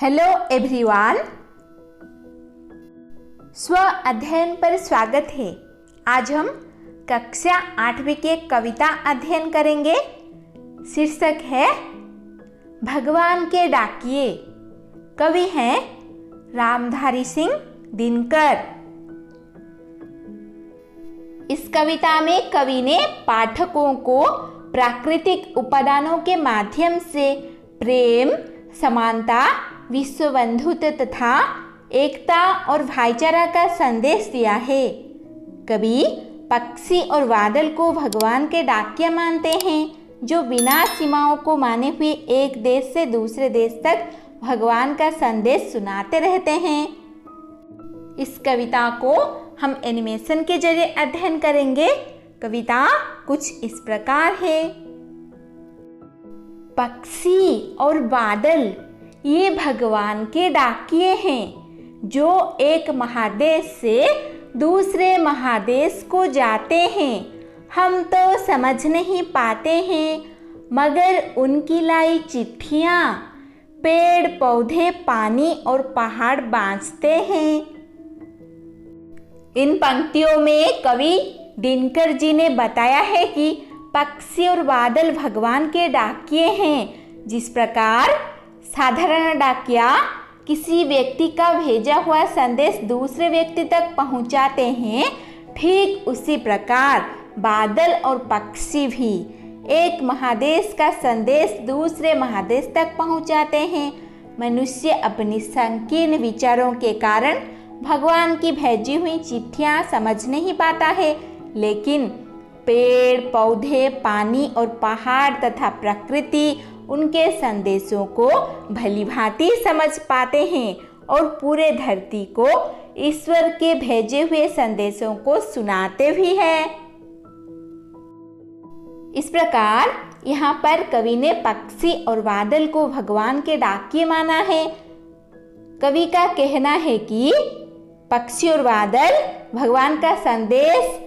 Hello everyone, स्व अध्ययन पर स्वागत है। आज हम कक्षा 8वीं की एक कविता अध्ययन करेंगे। शीर्षक है भगवान के डाकिए। कवि हैं रामधारी सिंह दिनकर। इस कविता में कवि ने पाठकों को प्राकृतिक उपादानों के माध्यम से प्रेम, समानता, विश्व बंधुत्व तथा एकता और भाईचारा का संदेश दिया है। कवि पक्षी और बादल को भगवान के डाकिया मानते हैं, जो बिना सीमाओं को माने हुए एक देश से दूसरे देश तक भगवान का संदेश सुनाते रहते हैं। इस कविता को हम एनिमेशन के जरिए अध्ययन करेंगे। कविता कुछ इस प्रकार है। पक्षी और बादल ये भगवान के डाकिए हैं, जो एक महादेश से दूसरे महादेश को जाते हैं। हम तो समझ नहीं पाते हैं, मगर उनकी लाई चिट्ठियाँ पेड़ पौधे, पानी और पहाड़ बाँचते हैं। इन पंक्तियों में कवि दिनकर जी ने बताया है कि पक्षी और बादल भगवान के डाकिए हैं। जिस प्रकार साधारण डाकिया किसी व्यक्ति का भेजा हुआ संदेश दूसरे व्यक्ति तक पहुंचाते हैं, ठीक उसी प्रकार बादल और पक्षी भी एक महादेश का संदेश दूसरे महादेश तक पहुंचाते हैं। मनुष्य अपनी संकीर्ण विचारों के कारण भगवान की भेजी हुई चिट्ठियां समझ नहीं पाता है, लेकिन पेड़ पौधे, पानी और पहाड़ तथा प्रकृति उनके संदेशों को भलीभांति समझ पाते हैं और पूरे धरती को ईश्वर के भेजे हुए संदेशों को सुनाते भी हैं। इस प्रकार यहाँ पर कवि ने पक्षी और बादल को भगवान के डाकिए माना है। कवि का कहना है कि पक्षी और बादल भगवान का संदेश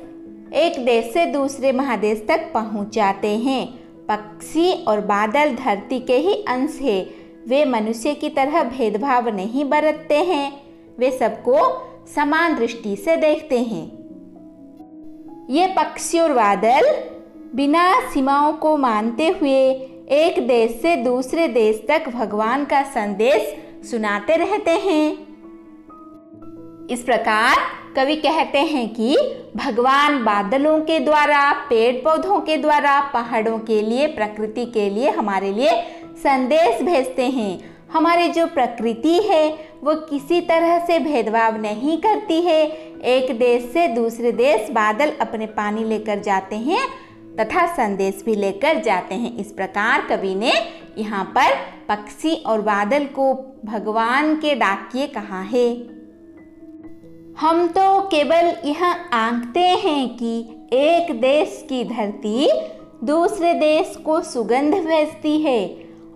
एक देश से दूसरे महादेश तक पहुंचाते हैं। पक्षी और बादल धरती के ही अंश है। वे मनुष्य की तरह भेदभाव नहीं बरतते हैं, वे सबको समान दृष्टि से देखते हैं। ये पक्षी और बादल बिना सीमाओं को मानते हुए एक देश से दूसरे देश तक भगवान का संदेश सुनाते रहते हैं। इस प्रकार कवि कहते हैं कि भगवान बादलों के द्वारा, पेड़ पौधों के द्वारा, पहाड़ों के लिए, प्रकृति के लिए, हमारे लिए संदेश भेजते हैं। हमारी जो प्रकृति है वो किसी तरह से भेदभाव नहीं करती है। एक देश से दूसरे देश बादल अपने पानी लेकर जाते हैं तथा संदेश भी लेकर जाते हैं। इस प्रकार कवि ने यहाँ पर पक्षी और बादल को भगवान के डाकिए कहा है। हम तो केवल यह आंकते हैं कि एक देश की धरती दूसरे देश को सुगंध भेजती है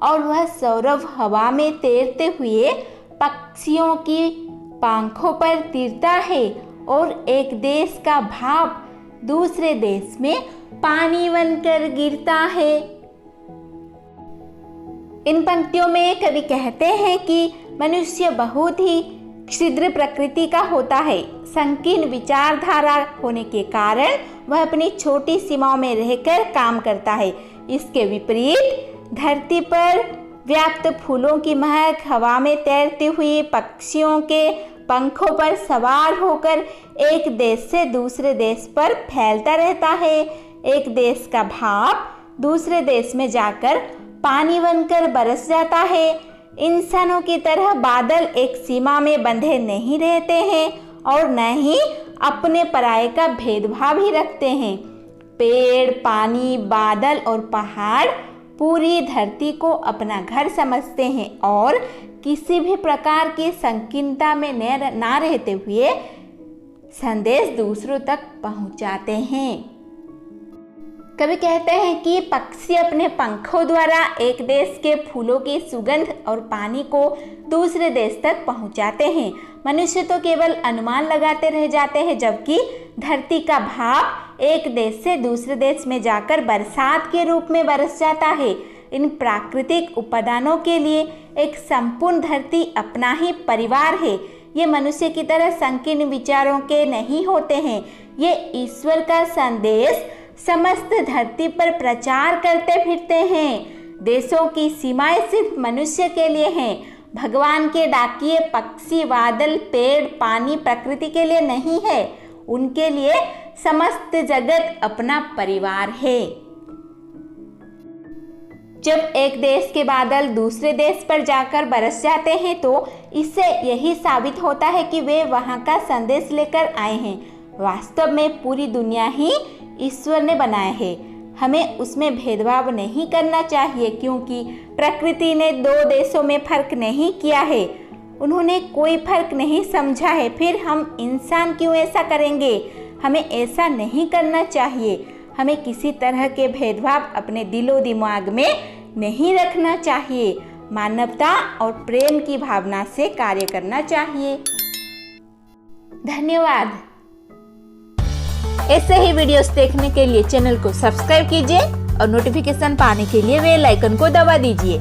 और वह सौरभ हवा में तैरते हुए पक्षियों की पंखों पर तीरता है और एक देश का भाप दूसरे देश में पानी बनकर गिरता है। इन पंक्तियों में कवि कहते हैं कि मनुष्य बहुत ही क्षुद्र प्रकृति का होता है। संकीर्ण विचारधारा होने के कारण वह अपनी छोटी सीमाओं में रहकर काम करता है। इसके विपरीत धरती पर व्याप्त फूलों की महक, हवा में तैरती हुई पक्षियों के पंखों पर सवार होकर एक देश से दूसरे देश पर फैलता रहता है। एक देश का भाप दूसरे देश में जाकर पानी बनकर बरस जाता है। इंसानों की तरह बादल एक सीमा में बंधे नहीं रहते हैं और न ही अपने पराये का भेदभाव ही रखते हैं। पेड़, पानी, बादल और पहाड़ पूरी धरती को अपना घर समझते हैं और किसी भी प्रकार की संकीर्णता में ना रहते हुए संदेश दूसरों तक पहुंचाते हैं। कवि कहते हैं कि पक्षी अपने पंखों द्वारा एक देश के फूलों की सुगंध और पानी को दूसरे देश तक पहुंचाते हैं। मनुष्य तो केवल अनुमान लगाते रह जाते हैं, जबकि धरती का भाप एक देश से दूसरे देश में जाकर बरसात के रूप में बरस जाता है। इन प्राकृतिक उपादानों के लिए एक संपूर्ण धरती अपना ही परिवार है। ये मनुष्य की तरह संकीर्ण विचारों के नहीं होते हैं। ये ईश्वर का संदेश समस्त धरती पर प्रचार करते फिरते हैं। देशों की सीमाएं सिर्फ मनुष्य के लिए हैं। भगवान के डाकिए पक्षी, बादल, पेड़, पानी प्रकृति के लिए नहीं है। उनके लिए समस्त जगत अपना परिवार है। जब एक देश के बादल दूसरे देश पर जाकर बरस जाते हैं तो इससे यही साबित होता है कि वे वहां का संदेश लेकर आए हैं। वास्तव में पूरी दुनिया ही ईश्वर ने बनाया है। हमें उसमें भेदभाव नहीं करना चाहिए, क्योंकि प्रकृति ने दो देशों में फर्क नहीं किया है। उन्होंने कोई फर्क नहीं समझा है। फिर हम इंसान क्यों ऐसा करेंगे? हमें ऐसा नहीं करना चाहिए। हमें किसी तरह के भेदभाव अपने दिलो दिमाग में नहीं रखना चाहिए। मानवता और प्रेम की भावना से कार्य करना चाहिए। धन्यवाद। ऐसे ही वीडियोस देखने के लिए चैनल को सब्सक्राइब कीजिए और नोटिफिकेशन पाने के लिए बेल आइकन को दबा दीजिए।